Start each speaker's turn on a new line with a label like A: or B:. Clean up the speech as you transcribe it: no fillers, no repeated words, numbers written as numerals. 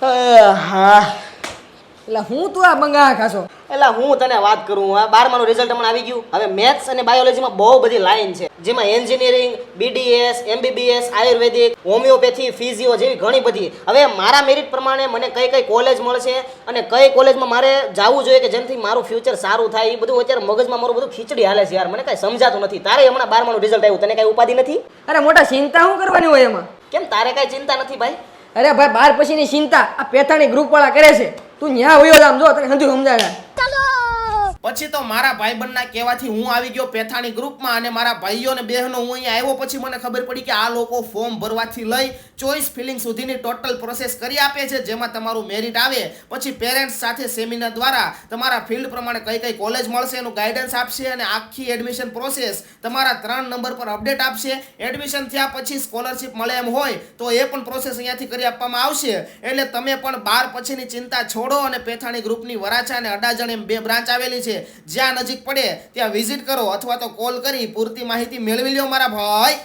A: હા
B: એટલે હું તું આ બંગા ખાશો?
A: એટલે હું તને વાત કરું, આ 12માનું રિઝલ્ટ હમણાં આવી ગયું. હવે મેથ્સ અને બાયોલોજીમાં બહુ બધી લાઈન છે, જેમાં એન્જિનિયરિંગ, બીડીએસ, એમબીબીએસ, આયુર્વેદિક, હોમિયોપેથી, ફિઝિયો જેવી ઘણી બધી. હવે મારા મેરિટ પ્રમાણે મને કઈ કઈ કોલેજ મળશે અને કઈ કોલેજમાં મારે જવું જોઈએ કે જેનાથી મારું ફ્યુચર સારું થાય, એ બધું અત્યારે મગજમાં મારું બધું ખીચડી હાલે છે યાર. મને કાંઈ સમજાતું નથી. તારે હમણાં 12માનું રિઝલ્ટ આવ્યું, તને કાંઈ ઉપાધિ નથી?
B: અરે મોટા ચિંતા શું કરવાની હોય એમાં?
A: કેમ તારે કાંઈ ચિંતા નથી ભાઈ?
B: અરે ભાઈ 12 પછીની ચિંતા આ પેથાણી ગ્રુપ વાળા કરે છે. તું ન્યા વયો જામ, જો તને હંધું સમજાય.
C: પછી તો મારા ભાઈબંધના કહેવાથી હું આવી ગયો પેથાણી ગ્રુપમાં અને મારા ભાઈઓ અને બહેનો હું અહીંયા આવ્યો પછી મને ખબર પડી કે આ લોકો ફોર્મ ભરવાથી લઈ ચોઇસ ફિલિંગ સુધીની ટોટલ પ્રોસેસ કરી આપે છે, જેમાં તમારું મેરિટ આવે પછી પેરેન્ટ્સ સાથે સેમિનાર દ્વારા તમારા ફિલ્ડ પ્રમાણે કઈ કઈ કોલેજ મળશે એનું ગાઈડન્સ આપશે અને આખી એડમિશન પ્રોસેસ તમારા 3 નંબર પર અપડેટ આપશે. એડમિશન થયા પછી સ્કોલરશિપ મળે એમ હોય તો એ પણ પ્રોસેસ અહીંયાથી કરી આપવામાં આવશે. એટલે તમે પણ 12 પછીની ચિંતા છોડો અને પેથાણી ગ્રુપની વરાછા અને અડાજણ એમ 2 બ્રાન્ચ આવેલી છે. જ્યાં નજીક પડે ત્યાં વિઝિટ કરો અથવા તો કોલ કરી પૂરતી માહિતી મેળવી લ્યો મારા ભાઈ.